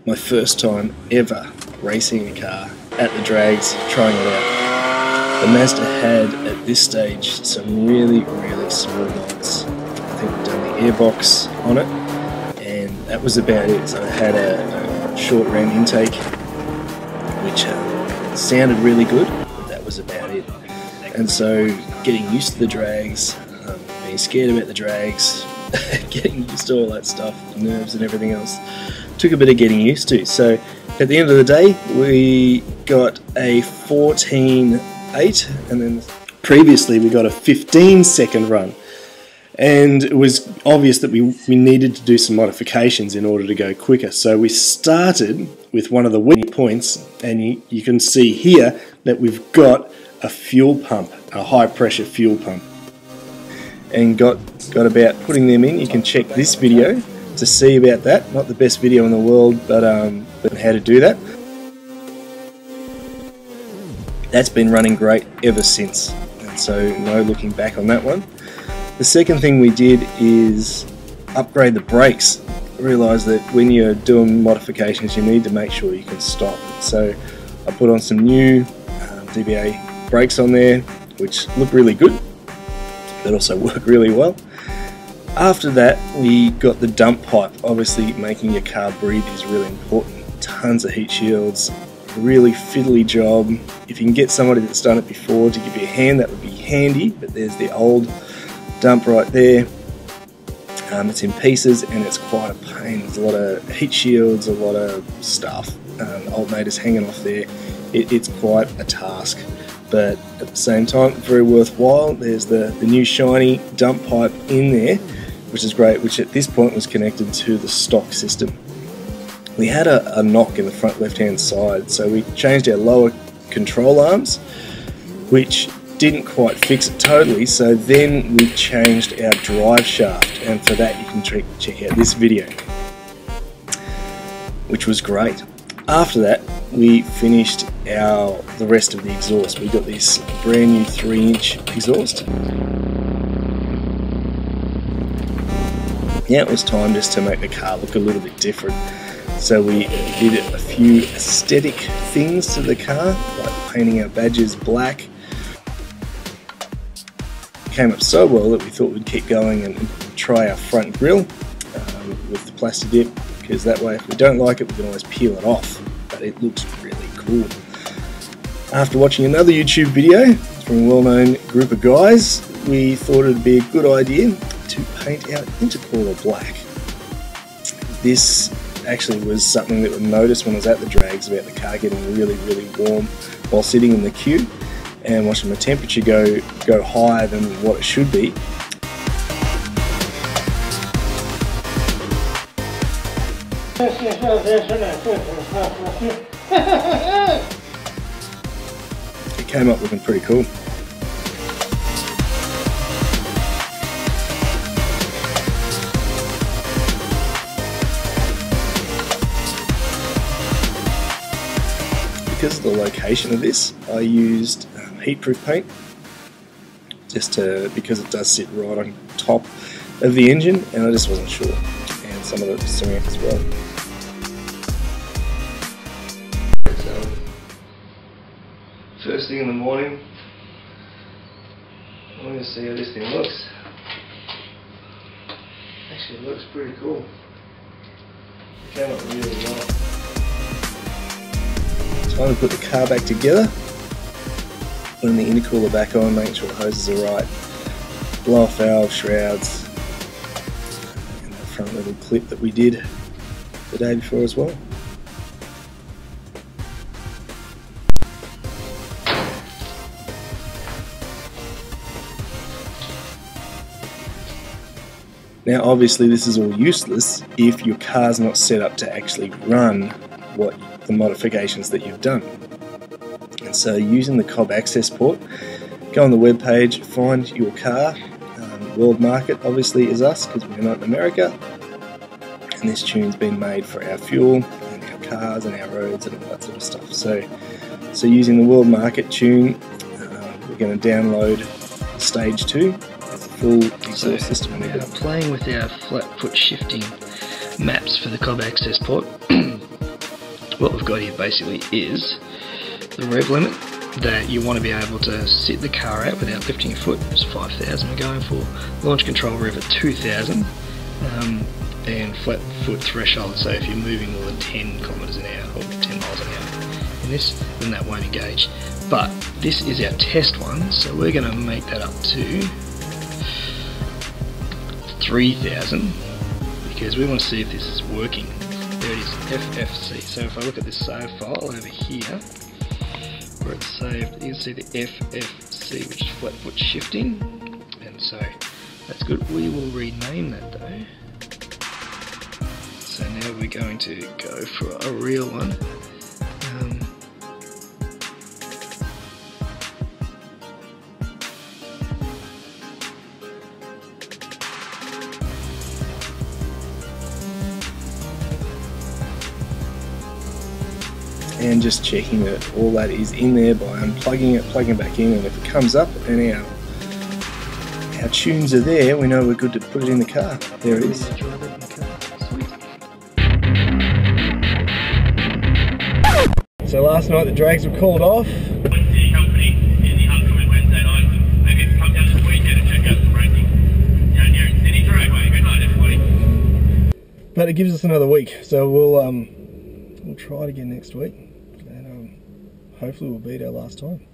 My first time ever racing a car at the drags, trying it out. The Mazda had, at this stage, some really small mods. I think we've done the airbox on it, and that was about it. So I had a short ram intake, which sounded really good, but that was about it. And so getting used to the drags, being scared about the drags, getting used to all that stuff, nerves and everything else, took a bit of getting used to. So at the end of the day, we got a 14.8, and then previously we got a 15-second run. And it was obvious that we needed to do some modifications in order to go quicker. So we started with one of the weak points, and you can see here that we've got a fuel pump, a high pressure fuel pump, and got about putting them in. You can check this video to see about that. Not the best video in the world, but how to do that. That's been running great ever since, and so no looking back on that one. The second thing we did is upgrade the brakes. Realised that when you're doing modifications, you need to make sure you can stop. So I put on some new DBA brakes on there, which look really good, but also work really well. After that, we got the dump pipe. Obviously, making your car breathe is really important. Tons of heat shields, really fiddly job. If you can get somebody that's done it before to give you a hand, that would be handy, but there's the old dump right there. It's in pieces and it's quite a pain. There's a lot of heat shields, a lot of stuff. Alternators hanging off there. It's quite a task, but at the same time, very worthwhile. There's the new shiny dump pipe in there, which is great, which at this point was connected to the stock system. We had a knock in the front left-hand side, so we changed our lower control arms, which didn't quite fix it totally, so then we changed our drive shaft, and for that you can check out this video, which was great. After that, we finished the rest of the exhaust. We got this brand new 3-inch exhaust. Now it was time just to make the car look a little bit different. So we did a few aesthetic things to the car, like painting our badges black. Came up so well that we thought we'd keep going and try our front grille with the plastic dip, because that way if we don't like it we can always peel it off, but it looks really cool. After watching another YouTube video from a well-known group of guys, we thought it'd be a good idea to paint our intercooler black. This actually was something that we noticed when I was at the drags, about the car getting really warm while sitting in the queue, and watching the temperature go higher than what it should be. It came up looking pretty cool. Because of the location of this, I used heatproof paint, because it does sit right on top of the engine, and I just wasn't sure, and some of the cement as well. So, first thing in the morning, I'm going to see how this thing looks. Actually, it looks pretty cool. It came up really well. Time to put the car back together, putting the intercooler back on, making sure the hoses are right, blow off valve, shrouds, and that front little clip that we did the day before as well. Now obviously this is all useless if your car's not set up to actually run the modifications that you've done. And so using the cob access port, go on the web page, find your car. World market obviously is us, because we're not in America, and this tune's been made for our fuel and our cars and our roads and all that sort of stuff. So using the world market tune, we're going to download stage 2. It's a full exhaust system. We're playing with our flat foot shifting maps for the cob access port. What we've got here basically is the rev limit that you want to be able to sit the car at without lifting your foot. It's 5,000 we're going for. Launch control rev at 2,000, and flat foot threshold, so if you're moving more than 10 kilometers an hour or 10 miles an hour in this, then that won't engage. But this is our test one, so we're going to make that up to 3,000 because we want to see if this is working. There it is, FFC. So if I look at this save file over here, where it's saved, you can see the FFC, which is flat foot shifting, and so that's good. We will rename that though. So now we're going to go for a real one. And just checking that all that is in there by unplugging it, plugging it back in, and if it comes up and our tunes are there, we know we're good to put it in the car. There it is. So last night the drags were called off. But it gives us another week, so we'll try it again next week, and hopefully we'll beat our last time.